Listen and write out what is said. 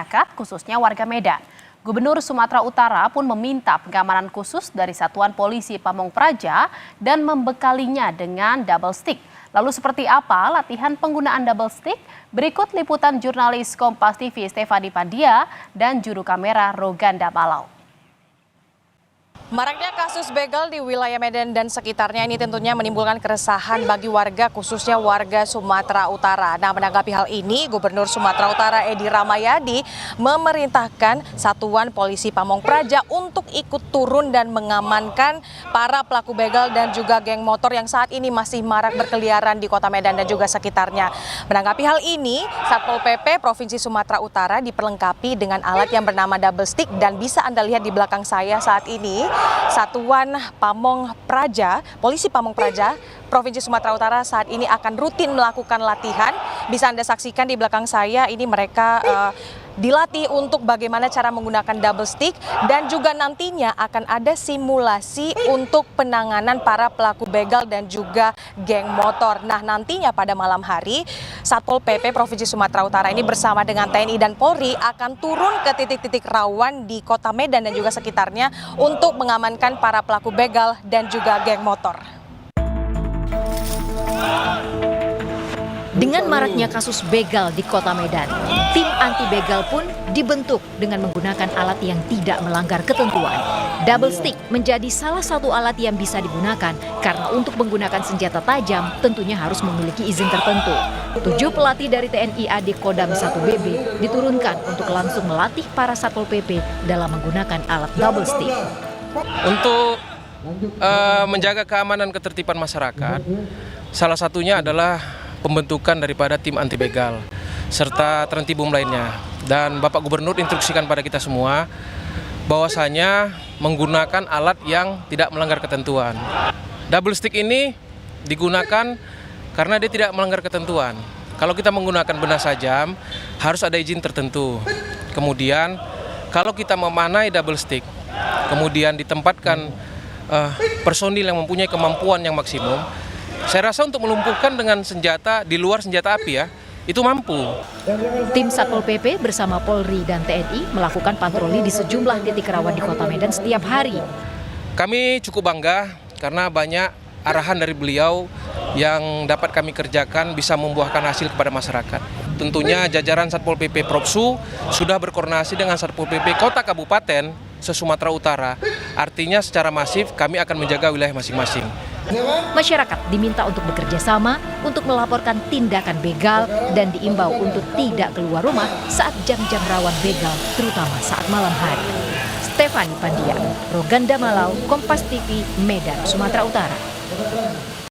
masyarakat, khususnya warga Medan. Gubernur Sumatera Utara pun meminta pengamanan khusus dari Satuan Polisi Pamong Praja dan membekalinya dengan double stick. Lalu seperti apa latihan penggunaan double stick? Berikut liputan jurnalis Kompas TV Stefani Pandia dan juru kamera Roganda Malau. Maraknya kasus begal di wilayah Medan dan sekitarnya ini tentunya menimbulkan keresahan bagi warga, khususnya warga Sumatera Utara. Nah, menanggapi hal ini, Gubernur Sumatera Utara Edi Rahmayadi memerintahkan Satuan Polisi Pamong Praja untuk ikut turun dan mengamankan para pelaku begal dan juga geng motor yang saat ini masih marak berkeliaran di Kota Medan dan juga sekitarnya. Menanggapi hal ini, Satpol PP Provinsi Sumatera Utara diperlengkapi dengan alat yang bernama double stick dan bisa Anda lihat di belakang saya saat ini. Satuan Pamong Praja, Polisi Pamong Praja, Provinsi Sumatera Utara saat ini akan rutin melakukan latihan. Bisa Anda saksikan di belakang saya, ini mereka dilatih untuk bagaimana cara menggunakan double stick dan juga nantinya akan ada simulasi untuk penanganan para pelaku begal dan juga geng motor. Nah, nantinya pada malam hari, Satpol PP Provinsi Sumatera Utara ini bersama dengan TNI dan Polri akan turun ke titik-titik rawan di Kota Medan dan juga sekitarnya untuk mengamankan para pelaku begal dan juga geng motor. Dengan maraknya kasus begal di Kota Medan, tim anti begal pun dibentuk dengan menggunakan alat yang tidak melanggar ketentuan. Double stick menjadi salah satu alat yang bisa digunakan karena untuk menggunakan senjata tajam tentunya harus memiliki izin tertentu. 7 pelatih dari TNI AD Kodam 1 BB diturunkan untuk langsung melatih para Satpol PP dalam menggunakan alat double stick. Untuk menjaga keamanan ketertiban masyarakat, salah satunya adalah pembentukan daripada tim anti begal serta terhenti bom lainnya. Dan Bapak Gubernur instruksikan pada kita semua bahwasanya menggunakan alat yang tidak melanggar ketentuan. Double stick ini digunakan karena dia tidak melanggar ketentuan. Kalau kita menggunakan benda tajam harus ada izin tertentu. Kemudian kalau kita memanai double stick, kemudian ditempatkan personil yang mempunyai kemampuan yang maksimum, saya rasa untuk melumpuhkan dengan senjata di luar senjata api itu mampu. Tim Satpol PP bersama Polri dan TNI melakukan patroli di sejumlah titik rawan di Kota Medan setiap hari. Kami cukup bangga karena banyak arahan dari beliau yang dapat kami kerjakan bisa membuahkan hasil kepada masyarakat. Tentunya jajaran Satpol PP Propsu sudah berkoordinasi dengan Satpol PP Kota Kabupaten se-Sumatera Utara. Artinya secara masif kami akan menjaga wilayah masing-masing. Masyarakat diminta untuk bekerja sama untuk melaporkan tindakan begal dan diimbau untuk tidak keluar rumah saat jam-jam rawan begal, terutama saat malam hari. Stefani Pandia, Roganda Malau, Kompas TV, Medan, Sumatera Utara.